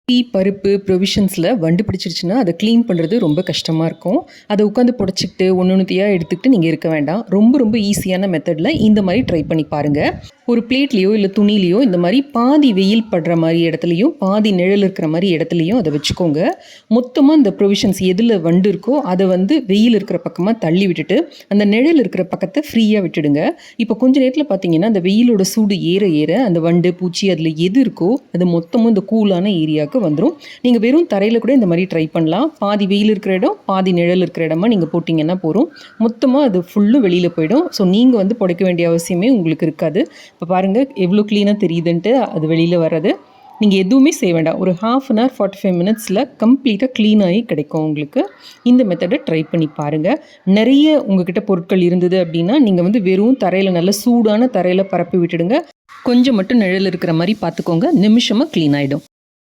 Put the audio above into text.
Tea, பருப்பு, ப்ரொவிஷன்ஸில் வண்டு பிடிச்சிருச்சுன்னா அதை க்ளீன் பண்ணுறது ரொம்ப கஷ்டமாக இருக்கும். அதை உட்காந்து புடச்சிக்கிட்டு ஒன்னொன்னுத்தையா எடுத்துக்கிட்டு நீங்கள் இருக்க வேண்டாம். ரொம்ப ரொம்ப ஈஸியான மெத்தடில் இந்த மாதிரி ட்ரை பண்ணி பாருங்கள். ஒரு பிளேட்லேயோ இல்லை துணிலேயோ இந்த மாதிரி பாதி வெயில் படுற மாதிரி இடத்துலையும் பாதி நிழல் இருக்கிற மாதிரி இடத்துலையும் அதை வச்சுக்கோங்க. மொத்தமாக இந்த ப்ரொவிஷன்ஸ் எதில் வண்டு இருக்கோ அதை வெயில் இருக்கிற பக்கமாக தள்ளி விட்டுட்டு அந்த நிழல் இருக்கிற பக்கத்தை ஃப்ரீயாக விட்டுடுங்க. இப்போ கொஞ்சம் நேரத்தில் பார்த்தீங்கன்னா அந்த வெயிலோட சூடு ஏற ஏற அந்த வண்டு பூச்சி அதில் எது இருக்கோ அது மொத்தமும் இந்த கூலான ஏரியாவுக்கு வந்துடும். நீங்கள் வெறும் தரையில் கூட இந்த மாதிரி ட்ரை பண்ணலாம். பாதி வெயில் இருக்கிற இடம் பாதி நிழல் இருக்கிற இடமா நீங்கள் போட்டிங்கன்னா போதும். மொத்தமாக அது ஃபுல்லும் வெளியில் போயிடும். ஸோ நீங்கள் புடைக்க வேண்டிய அவசியமே உங்களுக்கு இருக்காது. இப்போ பாருங்கள் எவ்வளோ க்ளீனாக தெரியுதுன்ட்டு அது வெளியில் வர்றது. நீங்கள் எதுவுமே செய்ய வேண்டாம். ஒரு 1/2 அன் ஹவர் 45 மினிட்ஸில் கம்ப்ளீட்டாக க்ளீனாகி கிடைக்கும் உங்களுக்கு. இந்த மெத்தடை ட்ரை பண்ணி பாருங்கள். நிறைய உங்ககிட்ட பொருட்கள் இருந்தது அப்படின்னா நீங்கள் வெறும் தரையில் நல்ல சூடான தரையில் பரப்பி விட்டுடுங்க. கொஞ்சம் மட்டும் நிழல் இருக்கிற மாதிரி பார்த்துக்கோங்க. நிமிஷமாக க்ளீன் ஆகிடும்.